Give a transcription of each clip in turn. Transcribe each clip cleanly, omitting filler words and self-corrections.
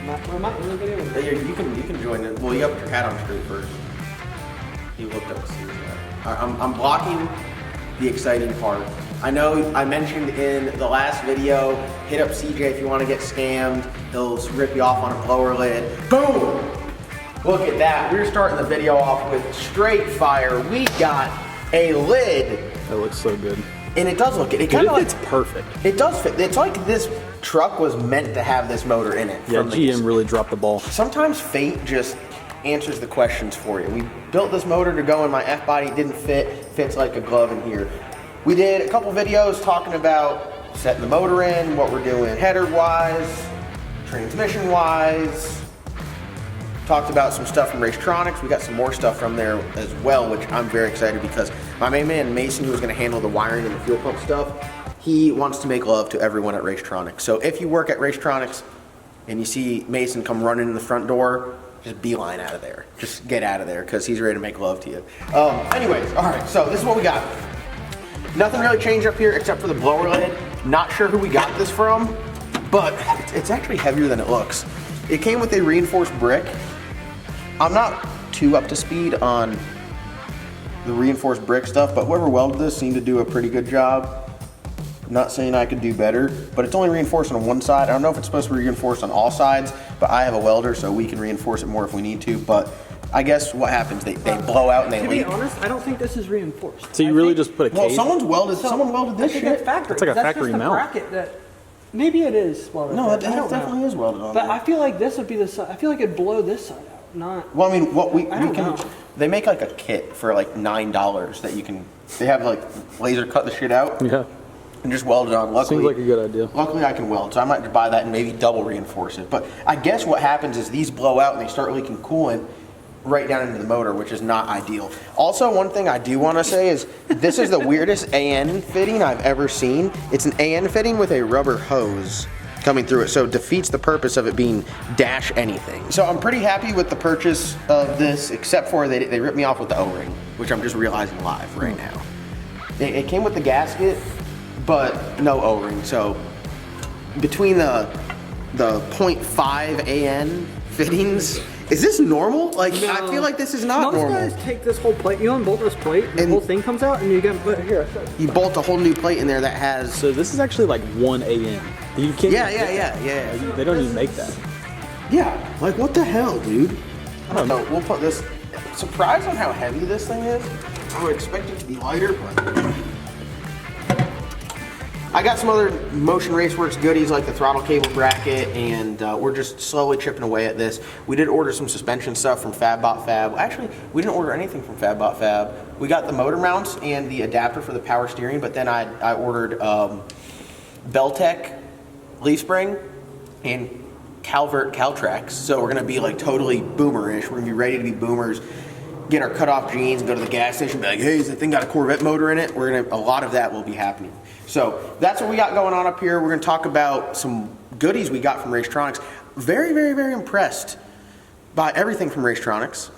Am I in the video? Yeah, you can join it. Well, you have your hat on straight first. You looked up to see that. I'm blocking the exciting part. I know I mentioned in the last video, hit up CJ if you want to get scammed. He'll rip you off on a blower lid. Boom! Look at that. We're starting the video off with straight fire. We got a lid. That looks so good. And it does look, it kind of fits perfect. It does fit. It's like this truck was meant to have this motor in it. Yeah, GM really dropped the ball. Sometimes fate just answers the questions for you. We built this motor to go in my F-body. It didn't fit. Fits like a glove in here. We did a couple videos talking about setting the motor in, what we're doing header-wise, transmission-wise. Talked about some stuff from Racetronics. We got some more stuff from there as well, which I'm very excited because my main man Mason, who is going to handle the wiring and the fuel pump stuff, he wants to make love to everyone at Racetronics. So if you work at Racetronics and you see Mason come running in the front door, just beeline out of there. Just get out of there because he's ready to make love to you. Anyways, all right, so this is what we got. Nothing really changed up here except for the blower lid. Not sure who we got this from, but it's actually heavier than it looks. It came with a reinforced brick. I'm not too up to speed on the reinforced brick stuff, but whoever welded this seemed to do a pretty good job. I'm not saying I could do better, but it's only reinforced on one side. I don't know if it's supposed to be reinforced on all sides, but I have a welder, so we can reinforce it more if we need to. But I guess what happens, they blow out and they leak. To be honest, I don't think this is reinforced. So you really just put a cage? Well, someone welded this shit. It's factory. It's like a factory just mount. Bracket that, maybe it is welded. No, it there. definitely is welded on But there. I feel like this would be the side. I feel like it'd blow this side out, not. Well, I mean, what we don't can, know. they make like a kit for like $9 that you can, they have like laser cut the shit out Yeah. and just weld it on. Luckily, Seems like a good idea. Luckily I can weld, so I might just buy that and maybe double reinforce it. But I guess what happens is these blow out and they start leaking coolant right down into the motor, which is not ideal. Also, one thing I do want to say is this is the weirdest AN fitting I've ever seen. It's an AN fitting with a rubber hose coming through it, so it defeats the purpose of it being dash anything. So I'm pretty happy with the purchase of this, except for they ripped me off with the O-ring, which I'm just realizing live right now. It came with the gasket, but no O-ring. So between the 0.5 AN fittings, is this normal? Like, no. I feel like this is not normal. Most guys take this whole plate, you unbolt this plate, and the whole thing comes out, and you get here. You bolt a whole new plate in there that has. So this is actually like 1 AN. You can't. Yeah. They don't even make that. Yeah, like what the hell, dude? I don't know. We'll put this. Surprised on how heavy this thing is. I would expect it to be lighter, but. I got some other Motion Raceworks goodies like the throttle cable bracket, and we're just slowly chipping away at this. We did order some suspension stuff from FabBot Fab. Actually, we didn't order anything from FabBot Fab. We got the motor mounts and the adapter for the power steering, but then I ordered Beltec leaf spring and Calvert Caltrax. So we're gonna be like totally boomerish. We're gonna be ready to be boomers. Get our cut-off jeans and go to the gas station and be like, hey, has the thing got a Corvette motor in it? A lot of that will be happening. So that's what we got going on up here. We're gonna talk about some goodies we got from Racetronics. Very, very, very impressed by everything from Racetronics.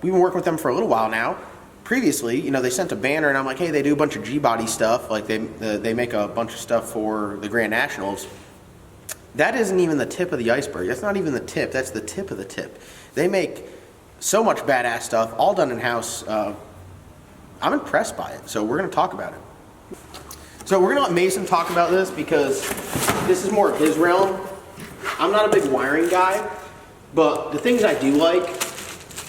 We've been working with them for a little while now. Previously, you know, they sent a banner and I'm like, hey, they do a bunch of G-body stuff. Like they make a bunch of stuff for the Grand Nationals. That isn't even the tip of the iceberg. That's not even the tip. That's the tip of the tip. They make so much badass stuff, all done in-house. I'm impressed by it, so we're gonna talk about it. So we're gonna let Mason talk about this because this is more of his realm. I'm not a big wiring guy, but the things I do like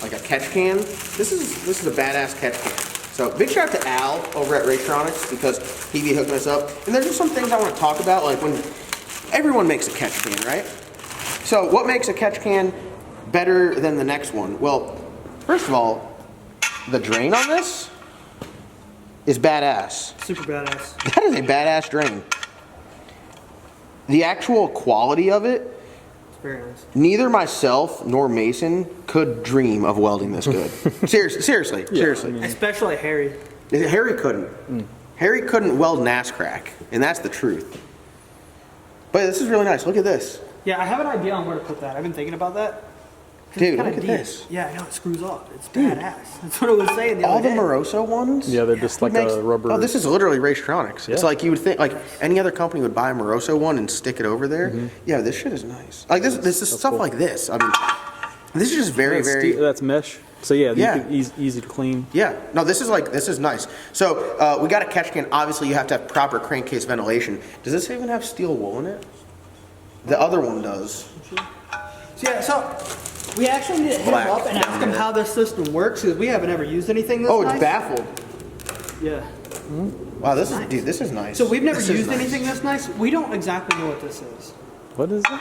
a catch can, this is a badass catch can. So big shout out to Al over at Racetronics because he be hooking us up. And there's just some things I wanna talk about, like when everyone makes a catch can, right? So what makes a catch can better than the next one? Well, first of all, the drain on this is badass. Super badass. That is a badass drain. The actual quality of it, It's very nice. neither myself nor Mason could dream of welding this good. Seriously. I mean, Especially Harry. Harry couldn't. Harry couldn't weld an ass crack, and that's the truth. But this is really nice. Look at this. Yeah, I have an idea on where to put that. I've been thinking about that. Dude, Kinda look at deep. this. Yeah, I know, it screws off. It's badass. That's what I was saying the All other the day. Moroso ones? Yeah, they're just like a rubber. Oh, this is literally Racetronics. It's Yeah. like you would think, like any other company would buy a Moroso one and stick it over there. Yeah, this shit is nice. Like this is stuff cool. like this. I mean, this is just very, that's very. that's mesh. So yeah, Yeah. you can easy to clean. Yeah, no, this is nice. So we got a catch can. Obviously, you have to have proper crankcase ventilation. Does this even have steel wool in it? The other one does. Yeah, so we actually need to hit him Black up and ask him how this system works because we haven't ever used anything this Oh, nice. it's baffled. Yeah. Wow, this is dude. This is nice. So we've never This is used nice. anything this nice. We don't exactly know what this is. What is it?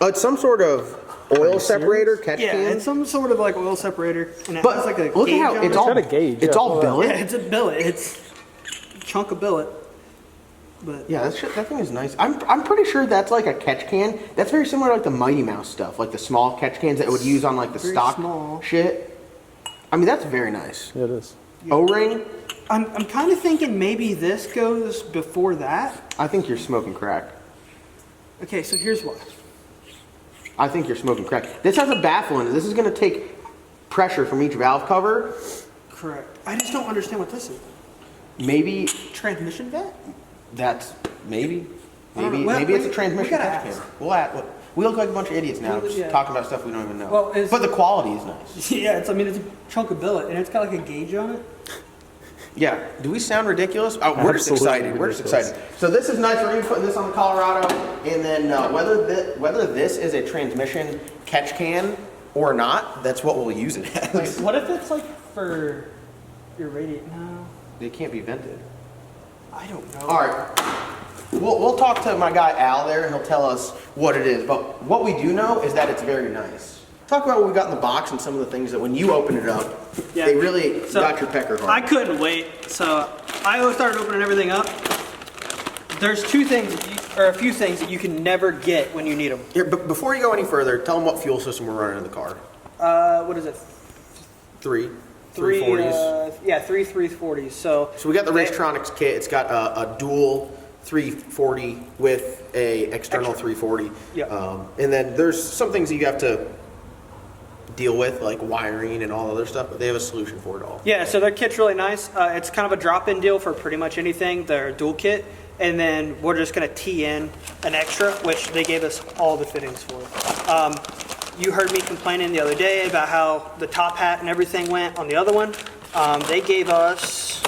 It's some sort of oil separator catch Yeah, can. it's some sort of like oil separator, and it But has like a look gauge at how on it's it. all got a gauge, It's yeah, all I saw that. billet. Yeah, it's a billet. It's a chunk of billet. But Yeah, that thing is nice. I'm pretty sure that's like a catch can. That's very similar to like the Mighty Mouse stuff, like the small catch cans that it would use on like the Very stock small. shit. I mean, that's very nice. Yeah, it is. O-ring. I'm kind of thinking maybe this goes before that. I think you're smoking crack. Okay, so here's why. I think you're smoking crack. This has a baffle in it. This is going to take pressure from each valve cover. Correct. I just don't understand what this is. Maybe Transmission vet? that's maybe I don't know. maybe it's a We transmission gotta catch ask. can. We look like a bunch of idiots now, just Yeah. talking about stuff we don't even know. Well, it's- but the quality is nice. Yeah, it's a chunk of billet, and it's got like a gauge on it. Yeah. Do we sound ridiculous? Oh, we're just Absolutely excited. We're just ridiculous. excited. So this is nice. We're going to be putting this on the Colorado, and then whether this is a transmission catch can or not, that's what we'll use it as. What if it's like for your radiator? No, They can't be vented. I don't know. All right. We'll talk to my guy Al there, and he'll tell us what it is. But what we do know is that it's very nice. Talk about what we got in the box and some of the things that when you open it up, Yeah. they really So, got your pecker hard. I couldn't wait, so I started opening everything up. There's two things, or a few things that you can never get when you need them. Here, but before you go any further, tell them what fuel system we're running in the car. What is it? Three 340s. Three 340s. So So we got the Racetronics kit. It's got a dual 340 with a external 340. Yep. And then there's some things you have to deal with, like wiring and all other stuff, but they have a solution for it all. Yeah, so their kit's really nice. It's kind of a drop-in deal for pretty much anything, their dual kit. And then we're just going to tee in an extra, which they gave us all the fittings for. You heard me complaining the other day about how the top hat and everything went on the other one. They gave us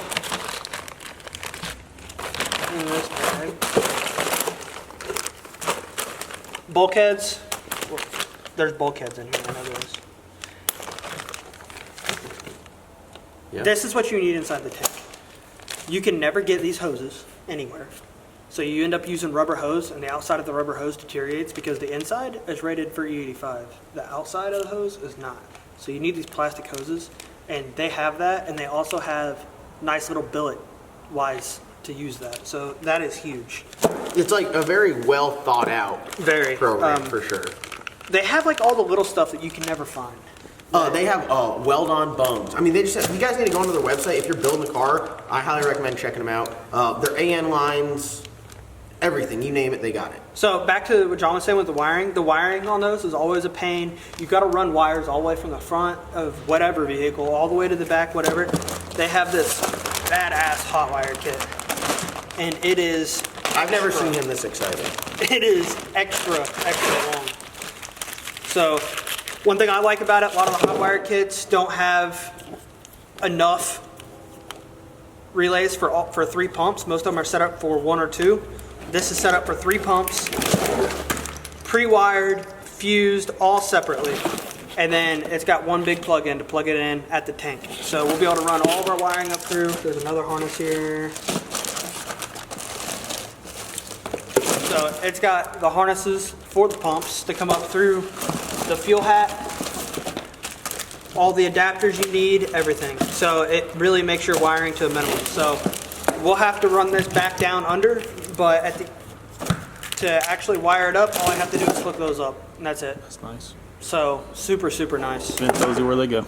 in this bag bulkheads. Well, there's bulkheads in here, I know there is. Yeah. This is what you need inside the tank. You can never get these hoses anywhere. So you end up using rubber hose, and the outside of the rubber hose deteriorates because the inside is rated for E85. The outside of the hose is not. So you need these plastic hoses, and they have that, and they also have nice little billet wise to use that. So that is huge. It's like a very well thought out Very. program for sure. They have like all the little stuff that you can never find. They have weld-on bones. I mean, they just have, you guys need to go onto their website. If you're building a car, I highly recommend checking them out. Their AN lines, everything, you name it, they got it. So back to what John was saying with the wiring on those is always a pain. You've got to run wires all the way from the front of whatever vehicle, all the way to the back, whatever. They have this badass hot wire kit. And it is... I've never seen him this excited. It is extra long. So one thing I like about it, a lot of the hot wire kits don't have enough relays for 3 pumps. Most of them are set up for 1 or 2. This is set up for 3 pumps, pre-wired, fused, all separately. And then it's got one big plug-in to plug it in at the tank. So we'll be able to run all of our wiring up through. There's another harness here. So it's got the harnesses for the pumps to come up through the fuel hat, all the adapters you need, everything. So it really makes your wiring to a minimum. So we'll have to run this back down under, but to actually wire it up, all I have to do is hook those up, and that's it. That's nice. So super nice. And it tells you where they go.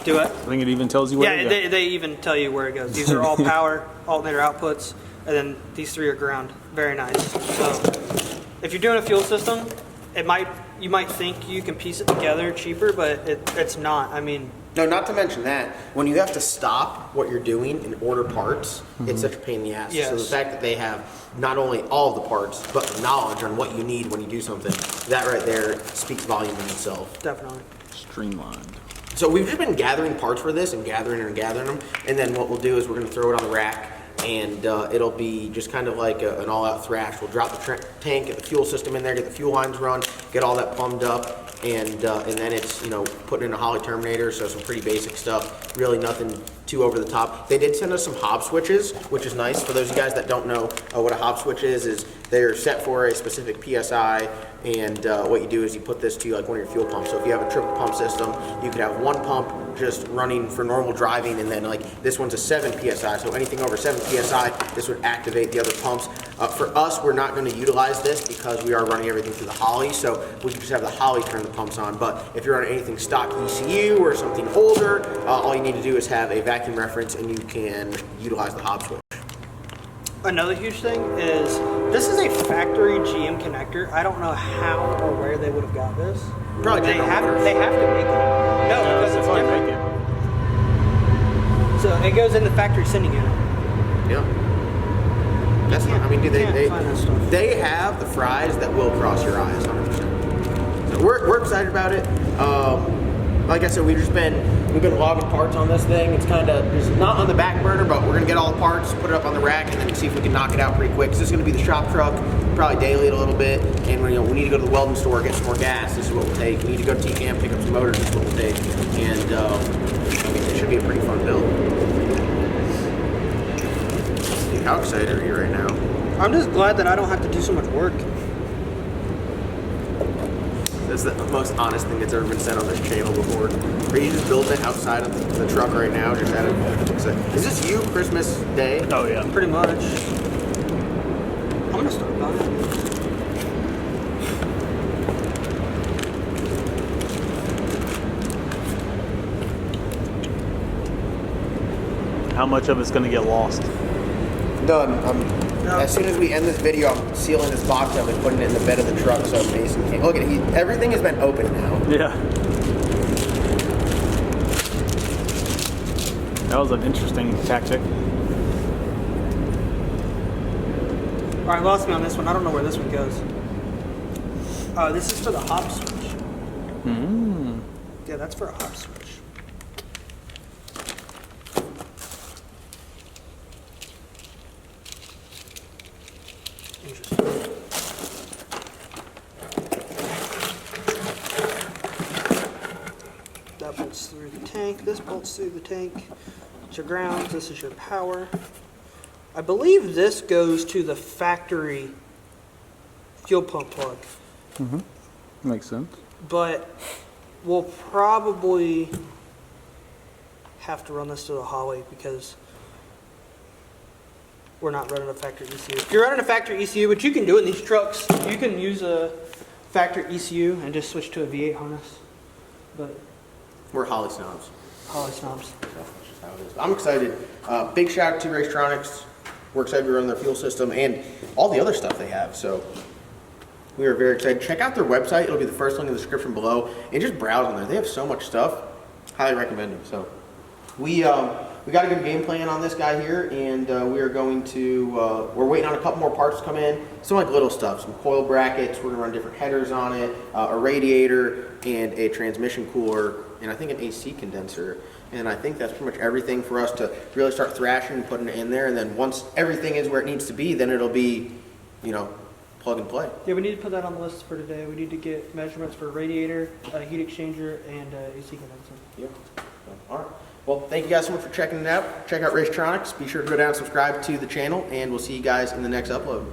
Do it. I think it even tells you where Yeah, they go. they even tell you where it goes. These are all power alternator outputs, and then these 3 are ground. Very nice. So if you're doing a fuel system, you might think you can piece it together cheaper, but it's not. I mean, No, not to mention that when you have to stop what you're doing and order parts, it's such a pain in the ass. Yes. So the fact that they have not only all the parts, but the knowledge on what you need when you do something, that right there speaks volume in itself. definitely. Streamlined. So we've just been gathering parts for this and gathering them, and then what we'll do is we're going to throw it on the rack, and it'll be just kind of like an all-out thrash. We'll drop the tank, get the fuel system in there, get the fuel lines run, get all that plumbed up, and then it's, you know, putting in a Holley terminator, so some pretty basic stuff. Really nothing too over the top. They did send us some hob switches, which is nice. For those of you guys that don't know what a hob switch is they're set for a specific PSI, and what you do is you put this to like one of your fuel pumps. So if you have a triple pump system, you could have one pump just running for normal driving, and then like this one's a 7 PSI, so anything over 7 PSI, this would activate the other pumps. For us, we're not going to utilize this because we are running everything through the Holley, so we can just have the Holley turn the pumps on. But if you're on anything stock ECU or something older, all you need to do is have a vacuum reference and you can utilize the hob switch. Another huge thing is this is a factory GM connector. I don't know how or where they would have got this. Probably they General have Motors. they have to make it. No, because it's different. So it goes in the factory sending unit. Yeah. That's not, I mean, do Can't find that stuff. they have the fries that will cross your eyes 100%. So we're excited about it. Like I said, we've been logging parts on this thing. It's kind of just not on the back burner, but we're gonna get all the parts, put it up on the rack, and then see if we can knock it out pretty quick. 'Cause this is gonna be the shop truck, probably daily it a little bit. And when, you know, we need to go to the welding store, get some more gas. This is what we'll take. We need to go to TCAM, pick up some motors. This is what we'll take. And I mean, it should be a pretty fun build. Dude, how excited are you right now? I'm just glad that I don't have to do so much work. That's the most honest thing that's ever been said on this channel before. Are you just building it outside of the truck right now? Just out of, is this you Christmas Day? Oh yeah. Pretty much. I'm gonna start buying it. How much of it's gonna get lost? Done. As soon as we end this video, I'm sealing this box up and putting it in the bed of the truck so Mason can't. Look at it. Everything has been open now. Yeah. That was an interesting tactic. All right, lost me on this one. I don't know where this one goes. This is for the hop switch. Yeah, that's for a hop switch. Interesting. That bolts through the tank. This bolts through the tank. It's your grounds. This is your power. I believe this goes to the factory fuel pump plug. Makes sense. But we'll probably have to run this to the Holley because we're not running a factory ECU. If you're running a factory ECU, which you can do in these trucks, you can use a factory ECU and just switch to a V8 harness. But We're Holley snobs. Holley snobs. So that's just how it is. I'm excited. Big shout out to Racetronics. We're excited to run their fuel system and all the other stuff they have. So we are very excited. Check out their website. It'll be the first link in the description below. And just browse on there. They have so much stuff. Highly recommend them. So we got a good game plan on this guy here, and we are going to, we're waiting on a couple more parts to come in. Some like little stuff, some coil brackets. We're gonna run different headers on it, a radiator, and a transmission cooler, and I think an AC condenser. And I think that's pretty much everything for us to really start thrashing and putting it in there. And then once everything is where it needs to be, then it'll be, you know, plug and play. Yeah, we need to put that on the list for today. We need to get measurements for radiator, heat exchanger, and AC condenser. Yeah. So, all right. Well, thank you guys so much for checking it out. Check out Racetronics. Be sure to go down and subscribe to the channel, and we'll see you guys in the next upload.